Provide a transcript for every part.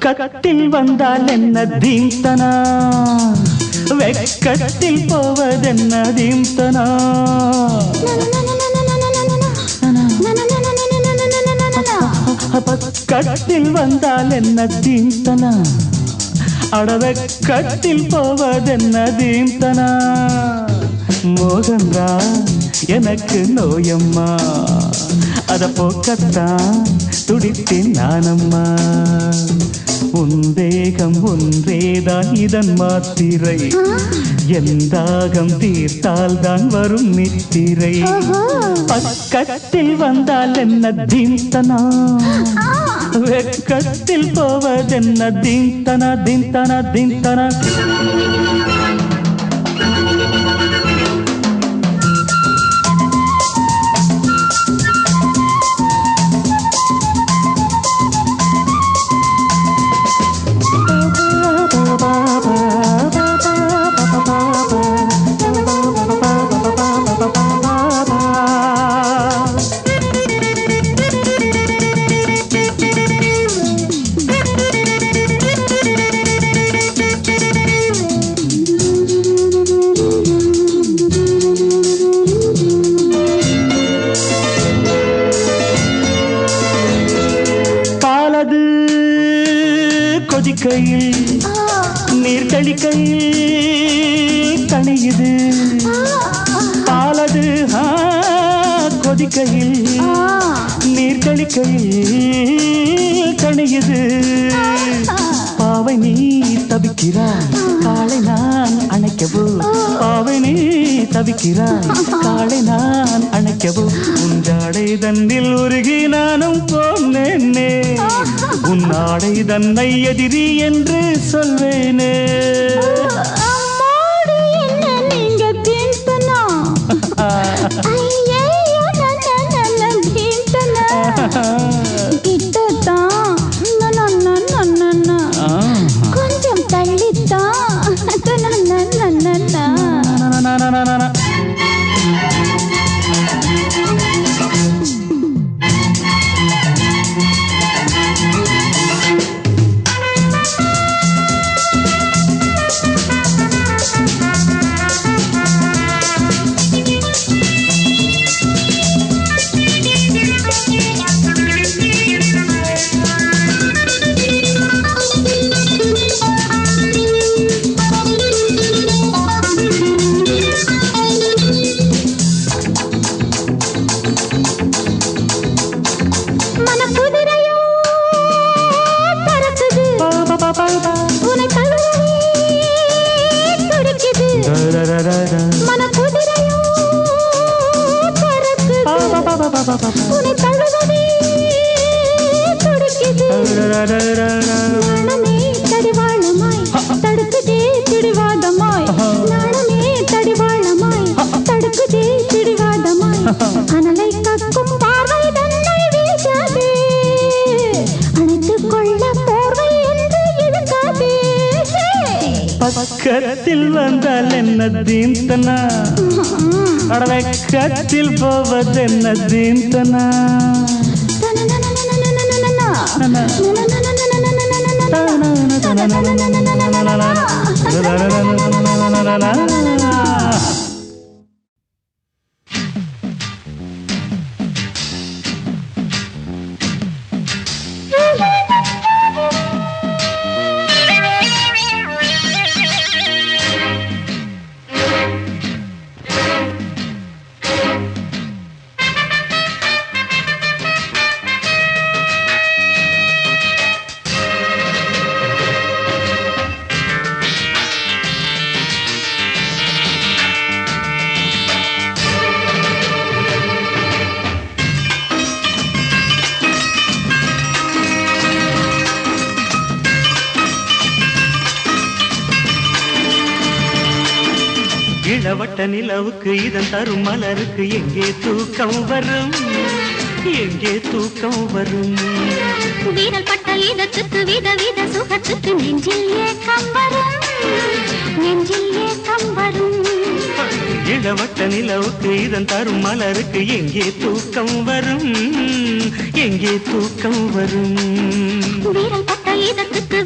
பக்கத்தில் வந்தால் என்ன தீம்தனா, வெக்கத்தில் போவதென்ன தீம்தனா. பக்கத்தில் வந்தால் என்ன தீம்தனா, அடவெக்கத்தில் போவதென்ன தீம்தனா. மோகந்தா எனக்கு நோயம்மா, அத போக்கத்தான் துடித்தேன் நானம்மா. உன் தேகம் ஒன்றேதான் இதன் மாத்திரை, எந்தாகம் தீர்த்தால் தான் வரும் நித்திரை. பக்கத்தில் வந்தால் என்ன தீம்தனா, வெக்கத்தில் போவதென்ன தீம்தனா தீம்தனா தீம்தனா. கொதிக்கையில் நீர் தெளிக்கையில் தணியுது பாலது. கொதிக்கையில் நீர் தெளிக்கையில் தணியுது. பாவை நீ தவிக்கிறாய், காலை நான் அணைக்கவோ. பாவை நீ தவிக்கிறாய், காலை நான் அணைக்கவோ. உண்டாடை தன்னில் உருகி நானும் போனேனே, உன் ஆடை தன்னை எதிரி என்று சொல்வேனே. கொஞ்சம் தள்ளித்தான். உன்னை தழுவவே துடிக்குது. நாணமே தடிவாளமாய் தடுக்குதே பிடிவாதமாய். நாணமே தடிவாளமாய் தடுக்குதே பிடிவாதமாய். அனலை கக்கும் பார்வை தன்னை வீசாதே, அணைத்துக் கொள்ள போர்வை என்று இழுக்காதே. பக்கத்தில் வந்தால் என்ன தீம்தனா, அடவெக்கத்தில் போவதென்ன தீம்தனா. இளவட்ட நிலவுக்கு இதன் தரும் மலருக்கு எங்கே தூக்கம் வரும், எங்கே தூக்கம் வரும். வீரல் பட்ட இதத்துக்கு விதவித சுகத்துக்கு நெஞ்சில் ஏக்கம் வரும், நெஞ்சில் ஏக்கம் வரும். இளவட்ட நிலவுக்கு இதன் தரும் மலருக்கு எங்கே தூக்கம் வரும், எங்கே தூக்கம் வரும். வீரல் பட்ட இதத்துக்கு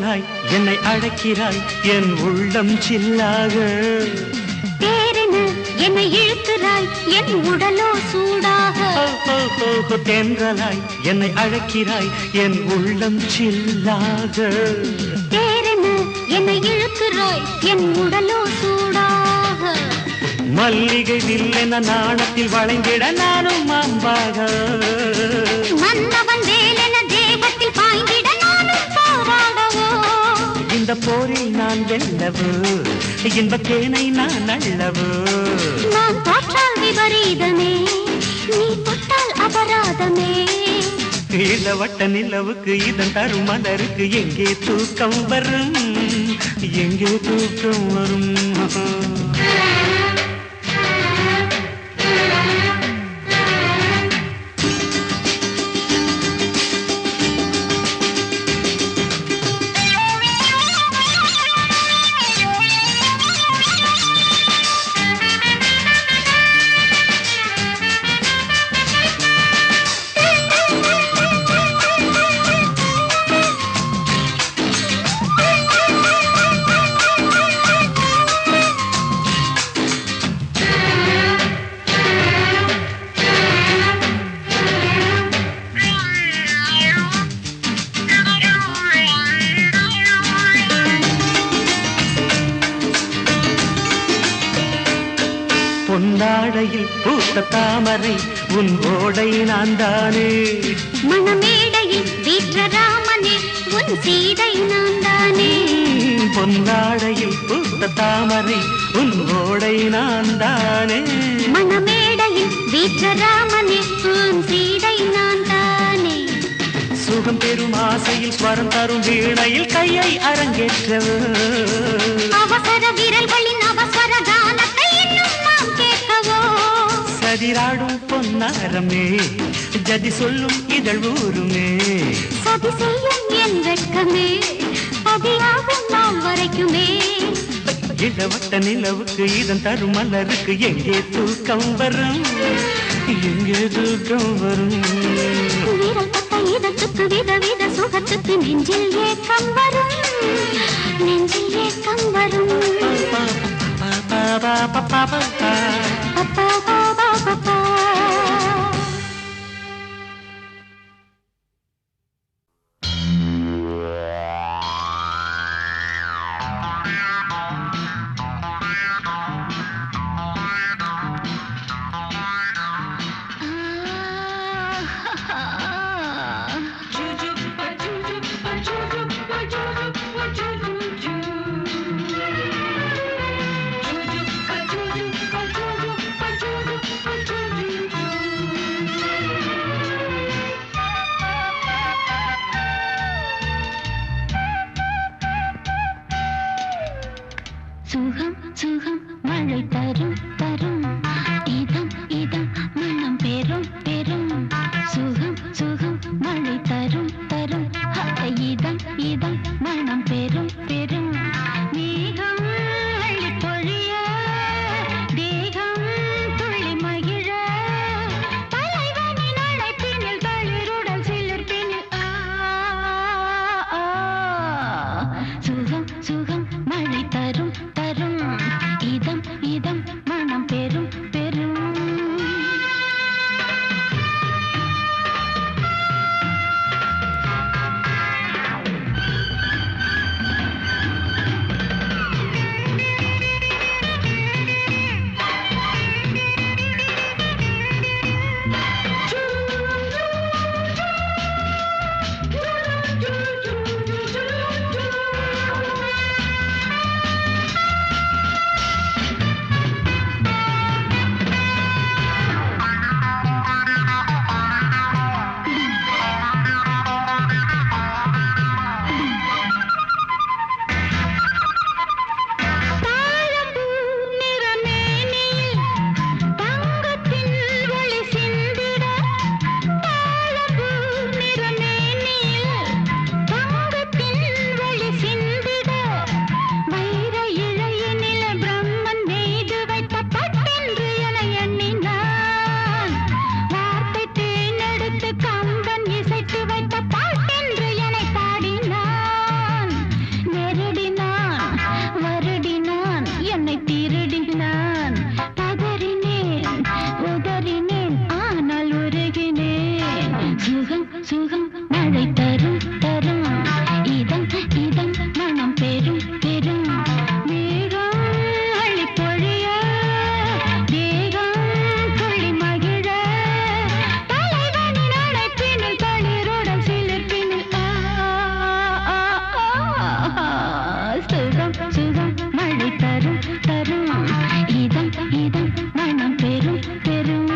தென்றலாய் என்னை அழைக்கிறாய் என் உள்ளம் சில்லாக தேரென என்னை இழுக்கிறாய் என் உடலோ சூடாக தென்றலாய் என்னை அழைக்கிறாய் என் உள்ளம் சில்லாக தேரென என்னை இழுக்கிறாய் என் உடலோ சூடாக மல்லிகை வில்லென நாணத்தில் வளைந்திட நானும் மாம்பாக மன்னவன் வேலென தேகத்தில் பாய்ந்திட நானும் போராடவோ இந்த போரில் நான் வெல்லவோ இன்பத்தேனை நான் அள்ளவோ நான் தோற்றால் விபரீதமே நீ தொட்டால் அபராதமே இளவட்ட நிலவுக்கு இதன் தரும் மலருக்கு எங்கே தூக்கம் வரும் எங்கே தூக்கம் வரும் பொன்னாடையில் பூத்த தாமரை உன் ஓடை நான் தானே மணமேடையில் வீற்ற ராமனே உன் சீதை நான் தானே பொன்னாடையில் பூத்த தாமரை உன் ஓடை நான் தானே மணமேடையில் வீற்ற ராமனே உன் சீதை நான் தானே சுகம் பெறும் ஆசையில் ஸ்வரம் தரும் வீணையில் கையை அரங்கேற்றவோ அவசர விரல்களின் அவசர கானத்தை இன்னும் நாம் கேட்கவோ சதிராடும் பொன்னாரமே ஜதி சொல்லும் இதழ் ஊருமே சதி செய்யும் என் வெட்கமே பதியாகும் நாம் வரைக்குமே இளவட்ட நிலவுக்கு இதன் தரும் மலருக்கு எங்கே தூக்கம் வரும் எங்கே தூக்கம் வரும் வீரல் பட்ட இதத்துக்கு விதவித சுகத்துக்கு நெஞ்சில் ஏக்கம் வரும் நெஞ்சில் ஏக்கம் வரும் அப்பா பாபா சுகம் சுகம் மழை தரும் தரும் இதம் இதம் மனம் பெரும் பெரும் சுகம் சுகம் மழை தரும் தரும் இதம் இதம் மனம் பெரும் பெரும் மேகம் அள்ளி பொழிய தேகம் துள்ளி மகிழ தலைவனின் அழைப்பினில் தளிருடல் சிலிர்ப்பினில் சுகம் சுகம் மழை தரும் தரும் இதம் இதம் சுகம் சுகம் மழை தரும் தரும் இதம் இதம் மனம் பெரும் பெரும்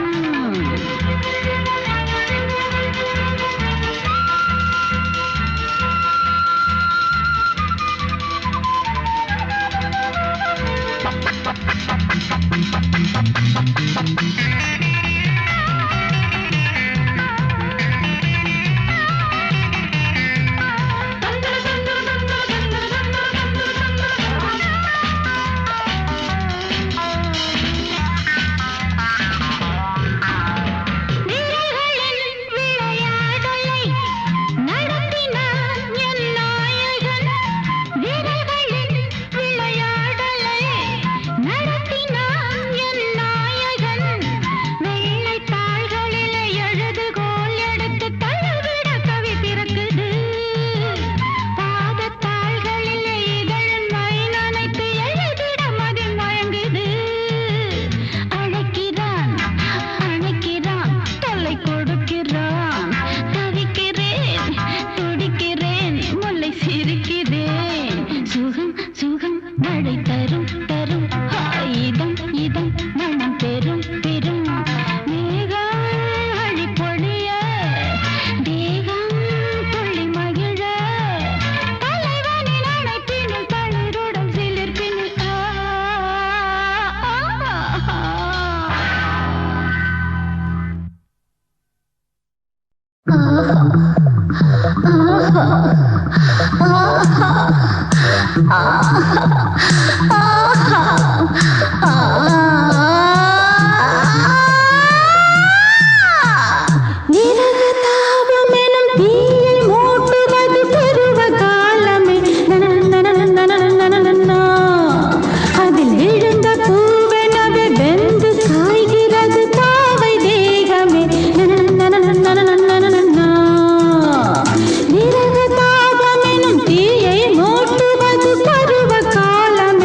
பருவ காலமே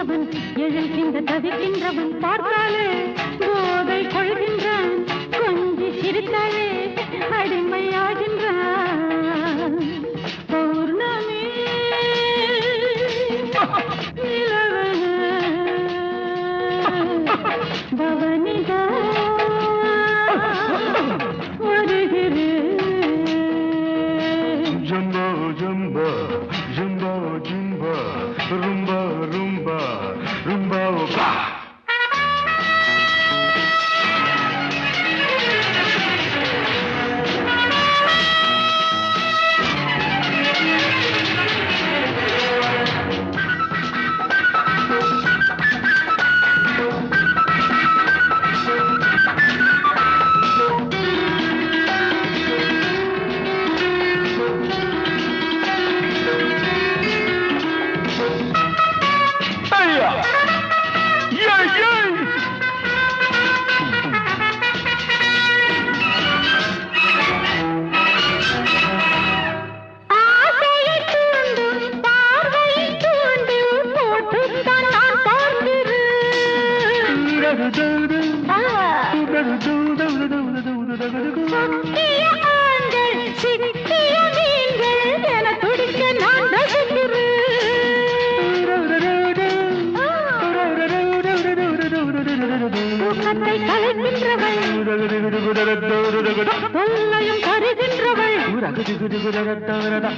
தவிக்கின்றவன் எழுகின்ற தவிக்கின்றவன் பார்த்தாலே போதை கொள்கின்றான் கொஞ்சி சிரித்தாலே அடிமையாகின்றான் பௌர்ணமி நிலவன பவனிதா Jumbo, jumbo, jumbo, jumbo, rumba, rumba, rumba, ba.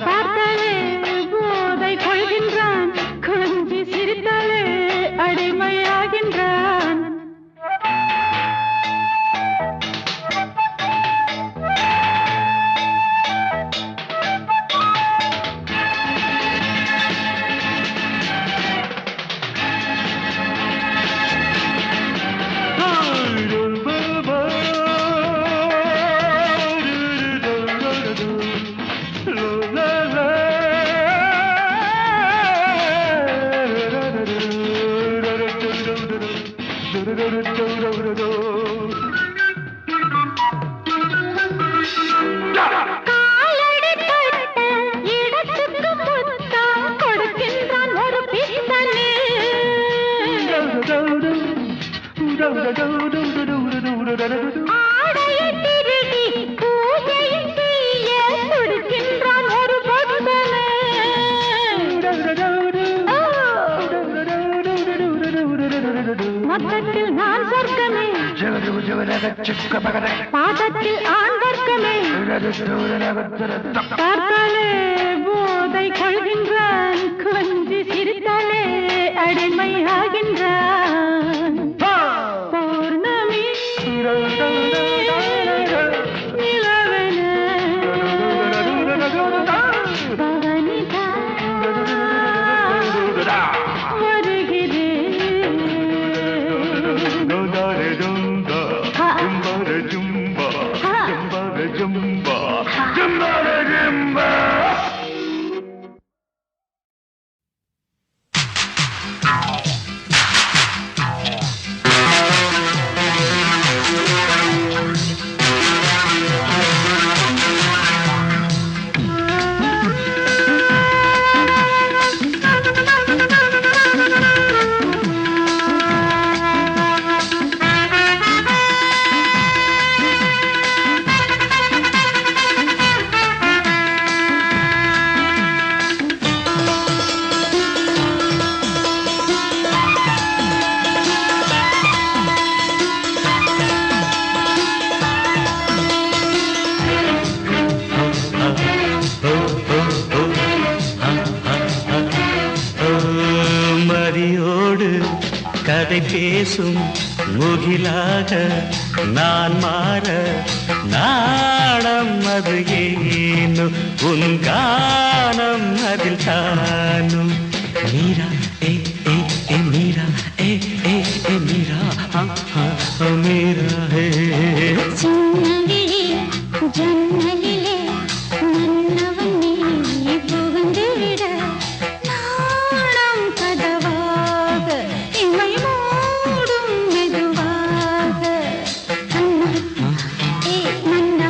பார்த்தாலே போதை கொள்கின்றான் கொஞ்சி சிரித்தாலே அடிமையாகின்றான் மொத்தத்தில் நான் சொர்க்கமே பாதத்தில் ஆண் வர்க்கமே பார்த்தாலே போதை கொள்கின்றான் கொஞ்சி சிரித்தாலே அடிமையாகின்றான் பௌர்ணமி நிலவன பவனிதா கதை பேசும் முகிலாக நான் மாற நாணம் அது ஏனோ உன் கானம் அதில் தானும் மீரா ஏ ஏ ஏ மீரா ஏ ஏ ஏ மீரா மீரா ஹே ஜன்னலிலே மன்னவன் நீ புகுந்து விட நாணம் கதவாக இமை மூடும் மெதுவாக கண்ணா ஏ மன்னா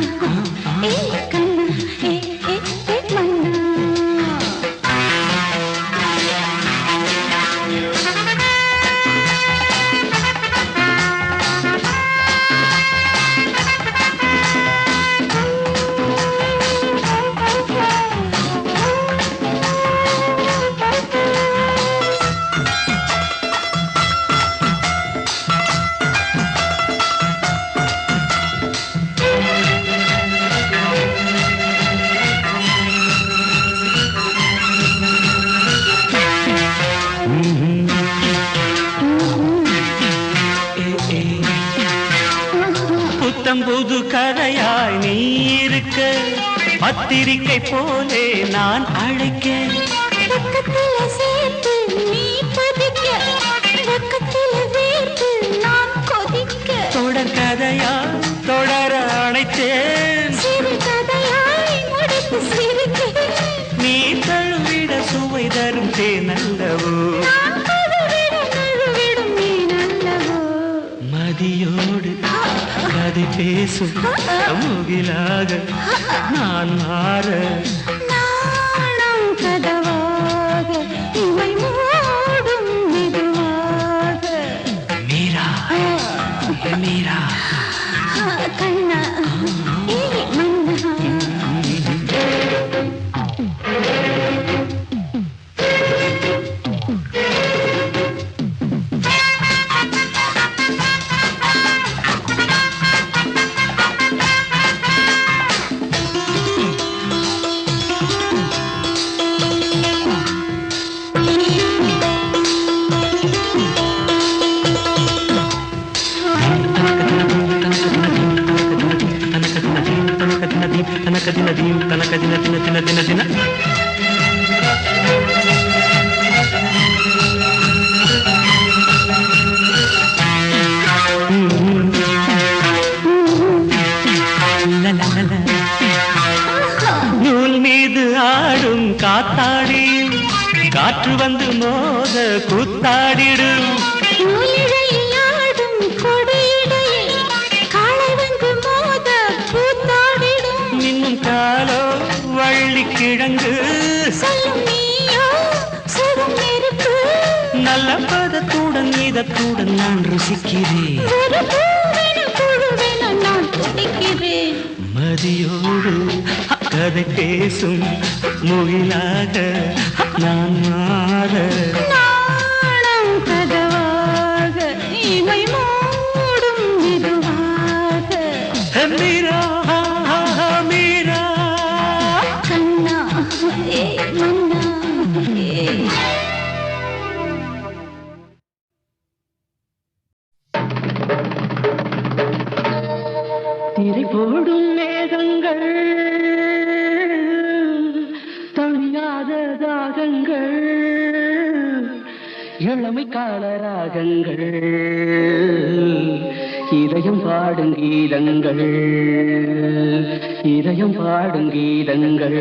ஏ கண்ணா ஏ ஏ ஏ மன்னா புத்தம் புது கதையாய் நீ இருக்க பத்திரிக்கை போலே நான் அழைக்க பக்கத்துல சேர்த்து நீ பதிக்க பக்கத்துல வேர்த்து நான் கொதிக்க தொடர் கதையா தொடர அணைத்தேன் சிறு கதையாய் முடித்து சிரிக்க நீ தழுவிட சுவை தரும் தேனல்லவோ மதியோடு கதை பேசும் முகிலாக நான் மாற நாணம் கதவாக இவை மூடும் மெதுவாக மீரா மீரா கண்ணா ஏ மன்னா நூல் மீது ஆடும் காத்தாடியில் காற்று வந்து மோத கூத்தாடிடும் ஆடும் கொடியிடையில் காளை வந்து மோத கூத்தாடிடும் இன்னும் காலோ வள்ளி கிழங்கு சொல்லும் நீயோ சுடும் நெருப்பு நல்ல பதத்துடன் இதத்துடன் நான் ருசிக்கிறேன் ஒரு பூவென புழுவென நான் துடிக்கிறேன் மதியோடு கதை பேசும் முகிலாக நான் மாற நாணம் கதவாக இவை மூடும் மெதுவாக மீரா மீரா கண்ணா ஏ மன்னா ஏ திரை போடும் மேகங்கள் தணியாத தாகங்கள் இளமை கால ராகங்கள் இதயம் பாடும் கீதங்கள் இதயம் பாடும் கீதங்கள்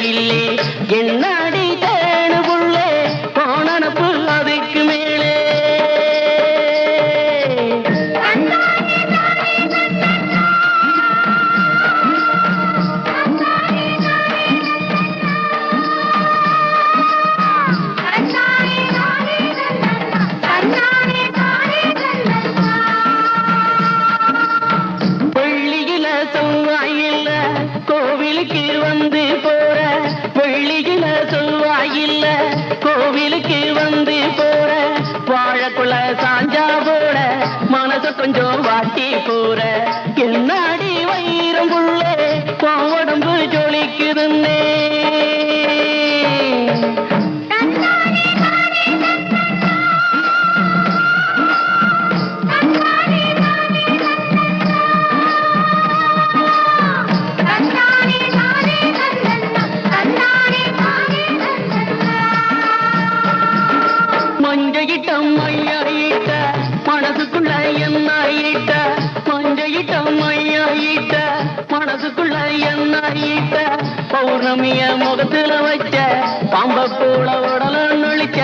இல்லே என்னாடி தேனு புள்ளே போனனப்பு அதுக்கு மேலே வெள்ளியில செவ்வாயில்ல கோவிலுக்கு வந்து போற வெள்ளியில செவ்வாயில்ல கோவிலுக்கு வந்து போற வாழக்குள்ள சாஞ்சா போட மனச கொஞ்சம் வாட்டி போற என்னாடி வயிறம் புள்ளே உடம்பு ஜொலிக்குதுன்னே ஈட்ட மையா ஈட்ட மனசுக்குள்ள என்ன ஈட்ட பௌர்ணமிய முகத்துல வச்ச பாம்ப கூட உடல நொழிச்ச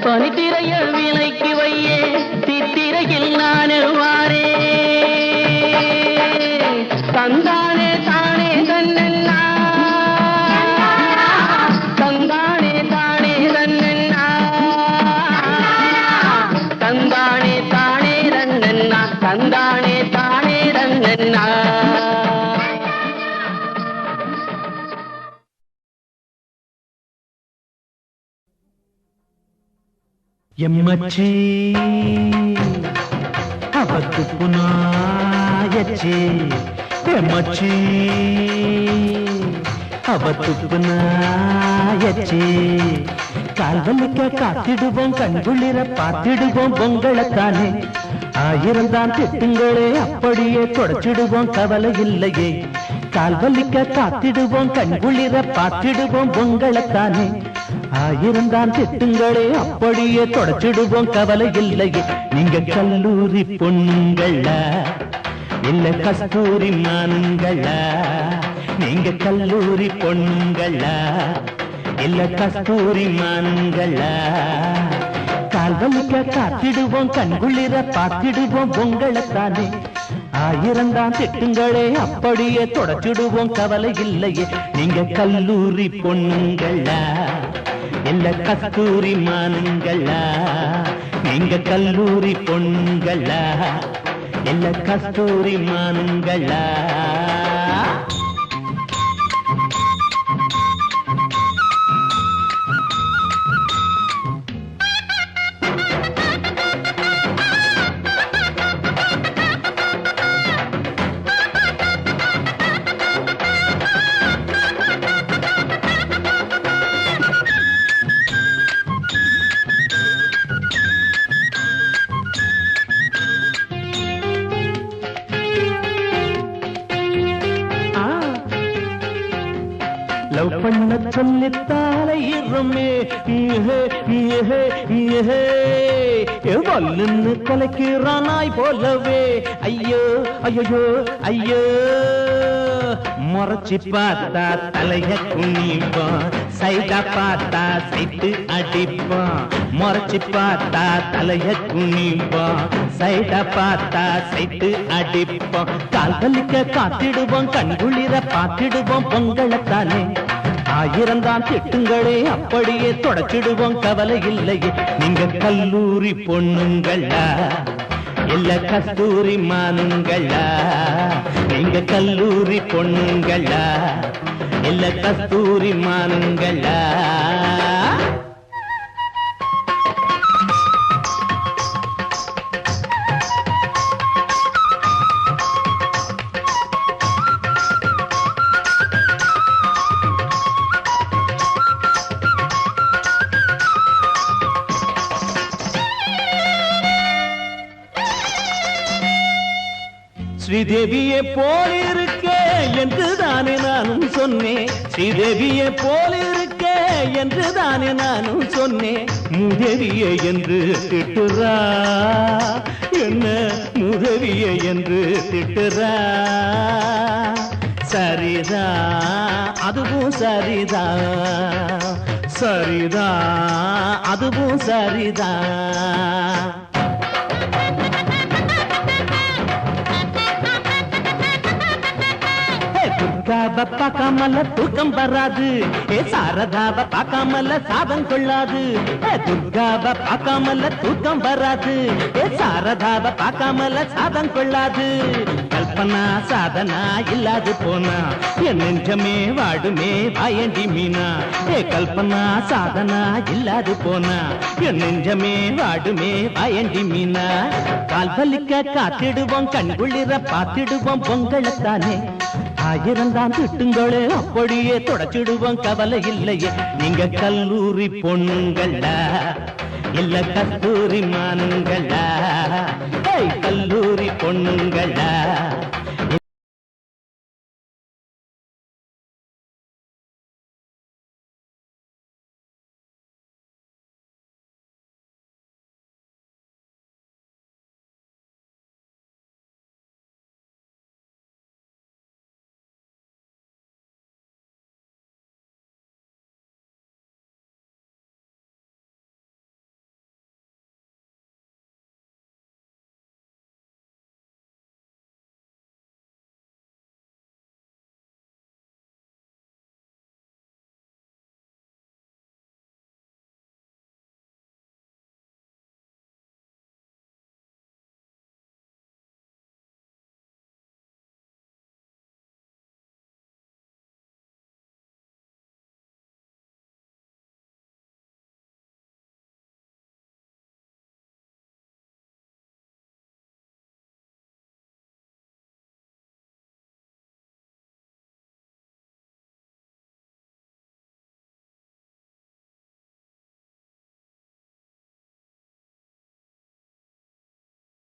பனித்திரைய விலைக்கு வையே தித்திரையில் நான் வாரே தந்தானே தானே தன்னன்னா தந்தானே தானே தன்னன்னா தந்தானே தானே தன்னன்னா தந்தானே தானே தன்னன்னா எம்மச்சி அவத்து புனாயச்சி எம்மச்சி அவத்து புனாயச்சி கால்வலிக்க காத்திடுவோம் கண்குளிர பார்த்திடுவோம் பொங்கலத்தானே ஆயிரம் தான் திட்டுங்களே அப்படியே தொடச்சிடுவோம் கவலை இல்லையே கால்வலிக்க காத்திடுவோம் கண்குளிர பார்த்திடுவோம் பொங்கலத்தானே ஆயிரம் தான் திட்டுங்களே அப்படியே தொடச்சிடுவோம் கவலை இல்லையே நீங்க கல்லூரி பொண்ணுங்களா இல்ல கஸ்தூரி மானுங்களா நீங்க கல்லூரி பொண்ணுங்களா இல்ல கஸ்தூரி மானுங்களா கால்வலிக்க காத்திடுவோம் கண்குளிர பார்த்திடுவோம் பொங்கலத்தானே ஆயிரம் தான் திட்டுங்களே அப்படியே தொடச்சிடுவோம் கவலை இல்லையே நீங்க கல்லூரி பொண்ணுங்களா இல்ல கஸ்தூரி மானுங்களா நீங்க கல்லூரி பொண்ணுங்களா இல்ல கஸ்தூரி மானுங்களா லவ் பண்ண சொல்லித்தாலே இருமே வல்லுன்னு கலக்கிறானாய் போலவே ஐயோ ஐயோ ஐயோ முறைச்சி பார்த்தா தலைய குனிப்பான் சைடா பார்த்தா சைட்டு அடிப்பான் முறைச்சி பார்த்தா தலைய குனிப்பான் சைடா பார்த்தா சைட்டு அடிப்பான் கால்வலிக்க காத்திடுவோம் கண்குளிர பார்த்திடுவோம் பொங்கலத்தானே ஆயிரம் தான் திட்டுங்களே அப்படியே தொடச்சிடுவோம் கவலை இல்லையே நீங்க கல்லூரி பொண்ணுங்களா இல்ல கஸ்தூரி மானுங்களா நீங்க கல்லூரி பொண்ணுங்களா இல்ல கஸ்தூரி மானுங்களா ஸ்ரீதேவியை போல இருக்க என்று தானே நானும் சொன்னேன் ஸ்ரீதேவியை போல இருக்க என்று தானே நானும் சொன்னேன் முதவியை என்று திட்டுறா என்ன முதவியை என்று திட்டுறா சரிதா அதுவும் சரிதா சரிதா அதுவும் சரிதா துர்காவ பார்க்காமல தூக்கம் வராது சாரதாவ பார்க்காமல சாதம் கொள்ளாது துர்காவ பார்க்காமல தூக்கம் வராது சாரதாவ பார்க்காமல சாதம் கொள்ளாது கல்பனா சாதனா இல்லாது போனா என் நெஞ்சமே வாடுமே வாயண்டி மீனா கல்பனா சாதனா இல்லாது போனா என் நெஞ்சமே வாடுமே வாயண்டி மீனா கால்வலிக்க காத்திடுவோம் கண்குளிர பார்த்திடுவோம் பொங்கலத்தானே ஆயிரம் தான் திட்டுங்களே அப்படியே தொடச்சிடுவோம் கவலை இல்லையே நீங்க கல்லூரி பொண்ணுங்களா இல்ல கஸ்தூரி மானுங்களா கல்லூரி பொண்ணுங்களா